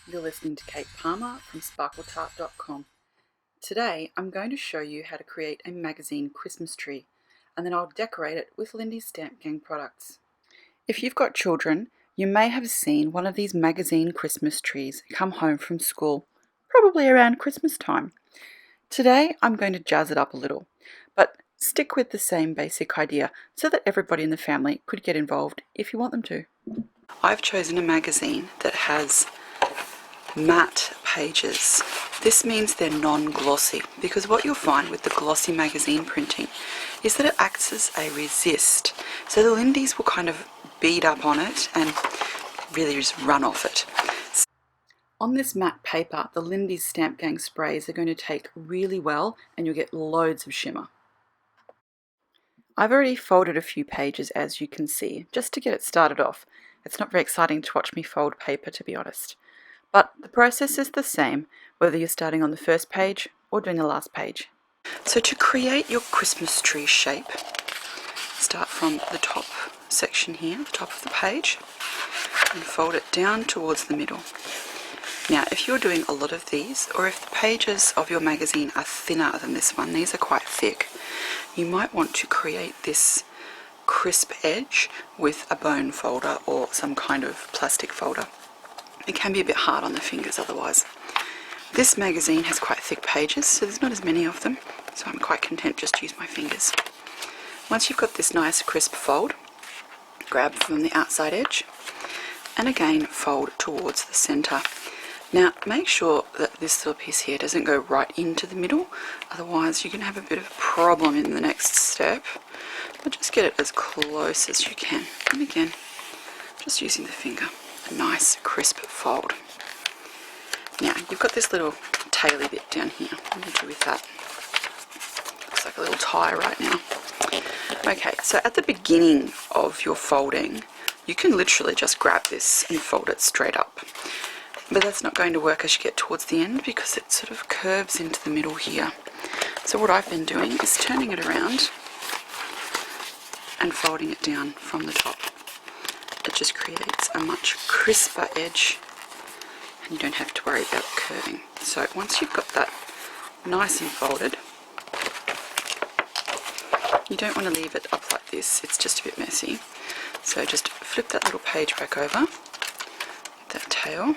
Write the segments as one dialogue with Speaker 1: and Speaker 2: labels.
Speaker 1: You're listening to Kate Palmer from sparkletart.com. Today I'm going to show you how to create a magazine Christmas tree, and then I'll decorate it with Lindy's Stamp Gang products. If you've got children, you may have seen one of these magazine Christmas trees come home from school, probably around Christmas time. Today I'm going to jazz it up a little, but stick with the same basic idea so that everybody in the family could get involved if you want them to. I've chosen a magazine that has matte pages. This means they're non-glossy, because what you'll find with the glossy magazine printing is that it acts as a resist. So the Lindys will kind of bead up on it and really just run off it. On this matte paper, the Lindy's Stamp Gang sprays are going to take really well and you'll get loads of shimmer. I've already folded a few pages, as you can see, just to get it started off. It's not very exciting to watch me fold paper, to be honest. But the process is the same, whether you're starting on the first page or doing the last page. So to create your Christmas tree shape, start from the top section here, the top of the page, and fold it down towards the middle. Now, if you're doing a lot of these, or if the pages of your magazine are thinner than this one, these are quite thick, you might want to create this crisp edge with a bone folder or some kind of plastic folder. It can be a bit hard on the fingers otherwise. This magazine has quite thick pages, so there's not as many of them, so I'm quite content just to use my fingers. Once you've got this nice crisp fold, grab from the outside edge and again fold towards the centre. Now make sure that this little piece here doesn't go right into the middle, otherwise you can have a bit of a problem in the next step. But just get it as close as you can, and again just using the finger. A nice crisp fold. Now you've got this little taily bit down here. What do you do with that? Looks like a little tie right now. Okay, so at the beginning of your folding you can literally just grab this and fold it straight up, but that's not going to work as you get towards the end because it sort of curves into the middle here. So what I've been doing is turning it around and folding it down from the top. It just creates a much crisper edge and you don't have to worry about it curving. So once you've got that nice and folded, you don't want to leave it up like this, it's just a bit messy. So just flip that little page back over, that tail,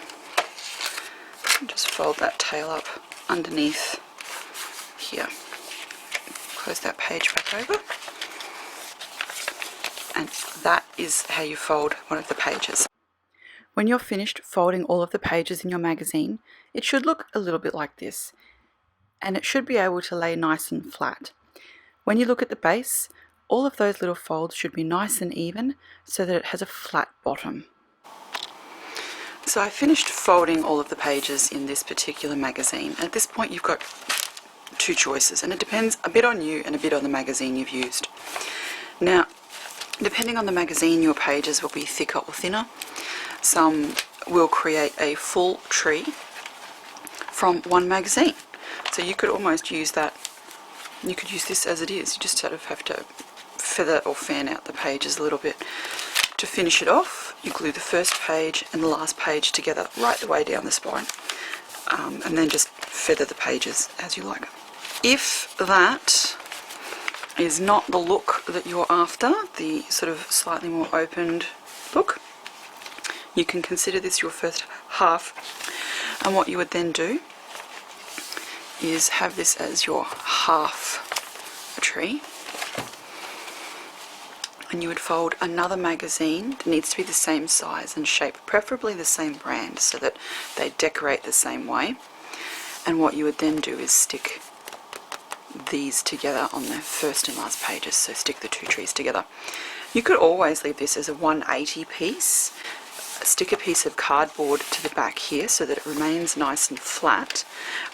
Speaker 1: and just fold that tail up underneath here. Close that page back over. And that is how you fold one of the pages. When you're finished folding all of the pages in your magazine, it should look a little bit like this, and it should be able to lay nice and flat. When you look at the base, all of those little folds should be nice and even so that it has a flat bottom. So I finished folding all of the pages in this particular magazine. At this point you've got two choices, and it depends a bit on you and a bit on the magazine you've used. Now, depending on the magazine, your pages will be thicker or thinner. Some will create a full tree from one magazine. So you could almost use that, you could use this as it is. You just sort of have to feather or fan out the pages a little bit. To finish it off, you glue the first page and the last page together right the way down the spine. And then just feather the pages as you like. If that is not the look that you're after, the sort of slightly more opened look, you can consider this your first half, and what you would then do is have this as your half a tree, and you would fold another magazine that needs to be the same size and shape, preferably the same brand, so that they decorate the same way. And what you would then do is stick these together on the first and last pages, so stick the two trees together. You could always leave this as a 180 piece, stick a piece of cardboard to the back here so that it remains nice and flat,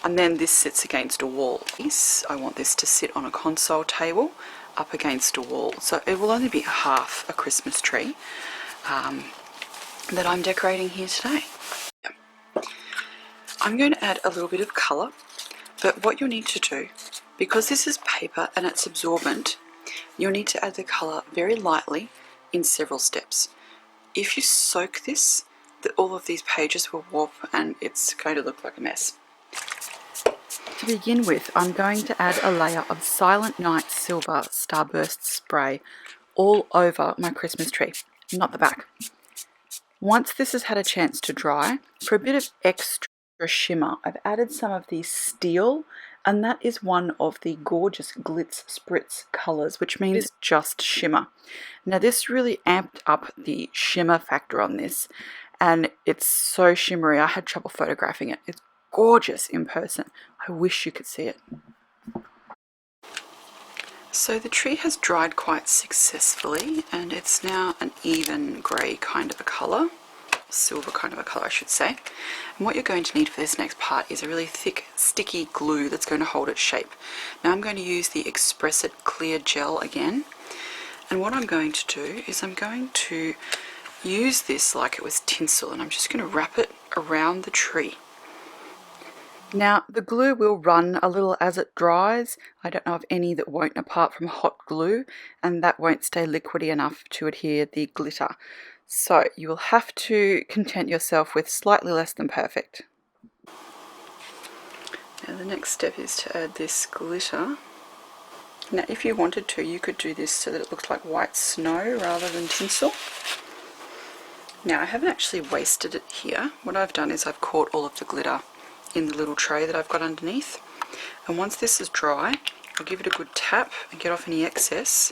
Speaker 1: and then this sits against a wall. I want this to sit on a console table up against a wall, so it will only be half a Christmas tree that I'm decorating here today. I'm going to add a little bit of colour, but what you'll need to do, because this is paper and it's absorbent, you'll need to add the colour very lightly in several steps. If you soak this, that all of these pages will warp and it's going to look like a mess. To begin with, I'm going to add a layer of Silent Night Silver Starburst spray all over my Christmas tree, not the back. Once this has had a chance to dry, for a bit of extra shimmer, I've added some of the steel, and that is one of the gorgeous Glitz Spritz colours, which means just shimmer. Now this really amped up the shimmer factor on this, and it's so shimmery I had trouble photographing it. It's gorgeous in person. I wish you could see it. So the tree has dried quite successfully and it's now an even grey kind of a colour, silver kind of a colour I should say. And what you're going to need for this next part is a really thick sticky glue that's going to hold its shape. Now I'm going to use the Express It clear gel again, and what I'm going to do is I'm going to use this like it was tinsel, and I'm just going to wrap it around the tree. Now the glue will run a little as it dries. I don't know of any that won't apart from hot glue, and that won't stay liquidy enough to adhere the glitter. So you will have to content yourself with slightly less than perfect. Now the next step is to add this glitter. Now if you wanted to, you could do this so that it looks like white snow rather than tinsel. Now I haven't actually wasted it here. What I've done is I've caught all of the glitter in the little tray that I've got underneath, and once this is dry I'll give it a good tap and get off any excess,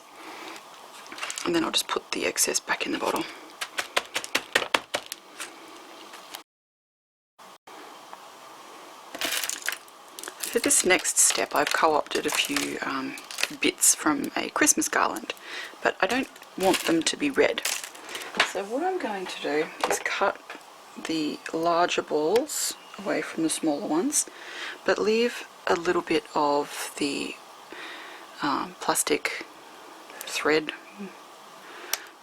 Speaker 1: and then I'll just put the excess back in the bottle. For this next step I've co-opted a few bits from a Christmas garland, but I don't want them to be red. So what I'm going to do is cut the larger balls away from the smaller ones, but leave a little bit of the plastic thread,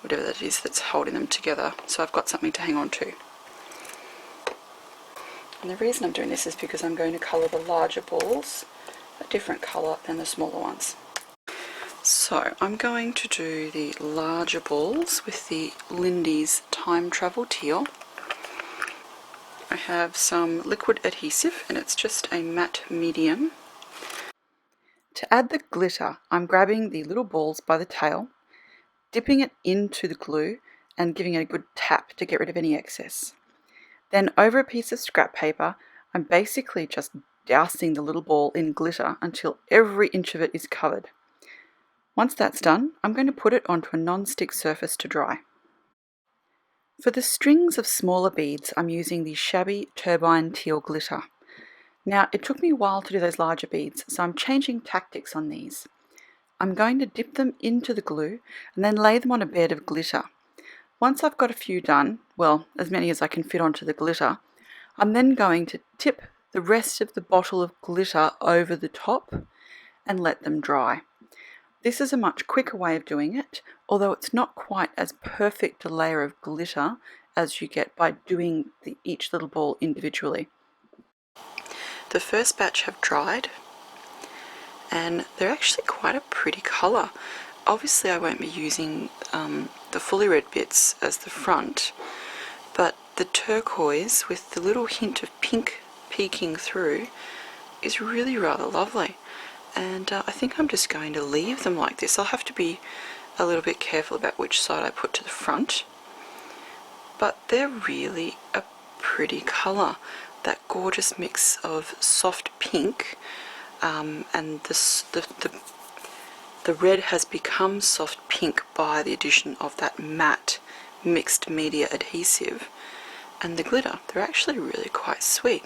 Speaker 1: whatever that is that's holding them together, so I've got something to hang on to. And the reason I'm doing this is because I'm going to colour the larger balls a different colour than the smaller ones. So I'm going to do the larger balls with the Lindy's Time Travel Teal. I have some liquid adhesive and it's just a matte medium. To add the glitter, I'm grabbing the little balls by the tail, dipping it into the glue and giving it a good tap to get rid of any excess. Then over a piece of scrap paper, I'm basically just dousing the little ball in glitter until every inch of it is covered. Once that's done, I'm going to put it onto a non-stick surface to dry. For the strings of smaller beads, I'm using the Shabby Turbine Teal Glitter. Now, it took me a while to do those larger beads, so I'm changing tactics on these. I'm going to dip them into the glue and then lay them on a bed of glitter. Once I've got a few done, well, as many as I can fit onto the glitter, I'm then going to tip the rest of the bottle of glitter over the top and let them dry. This is a much quicker way of doing it, although it's not quite as perfect a layer of glitter as you get by doing each little ball individually. The first batch have dried and they're actually quite a pretty colour. Obviously I won't be using the fully red bits as the front, but the turquoise with the little hint of pink peeking through is really rather lovely. And I think I'm just going to leave them like this. I'll have to be a little bit careful about which side I put to the front, but they're really a pretty colour. That gorgeous mix of soft pink and the red has become soft pink by the addition of that matte mixed media adhesive and the glitter. They're actually really quite sweet.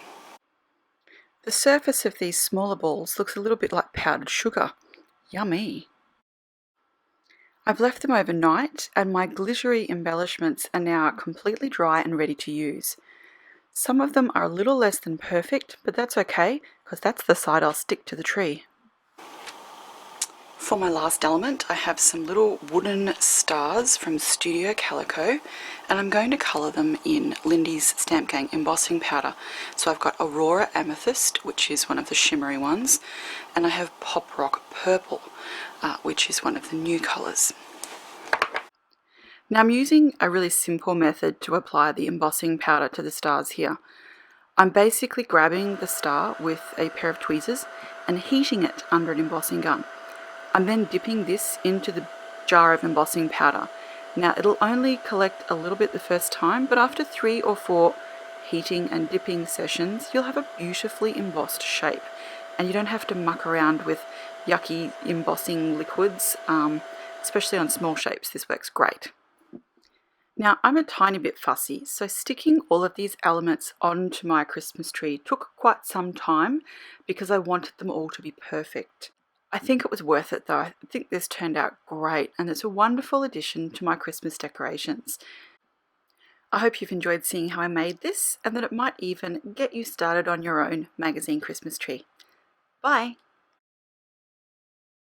Speaker 1: The surface of these smaller balls looks a little bit like powdered sugar. Yummy! I've left them overnight and my glittery embellishments are now completely dry and ready to use. Some of them are a little less than perfect, but that's okay because that's the side I'll stick to the tree. For my last element, I have some little wooden stars from Studio Calico, and I'm going to colour them in Lindy's Stamp Gang embossing powder. So I've got Aurora Amethyst, which is one of the shimmery ones, and I have Pop Rock Purple, which is one of the new colours. Now I'm using a really simple method to apply the embossing powder to the stars here. I'm basically grabbing the star with a pair of tweezers and heating it under an embossing gun. I'm then dipping this into the jar of embossing powder. Now it'll only collect a little bit the first time, but after 3 or 4 heating and dipping sessions, you'll have a beautifully embossed shape. And you don't have to muck around with yucky embossing liquids, especially on small shapes. This works great. Now I'm a tiny bit fussy, so sticking all of these elements onto my Christmas tree took quite some time because I wanted them all to be perfect. I think it was worth it though. I think this turned out great and it's a wonderful addition to my Christmas decorations. I hope you've enjoyed seeing how I made this and that it might even get you started on your own magazine Christmas tree. Bye!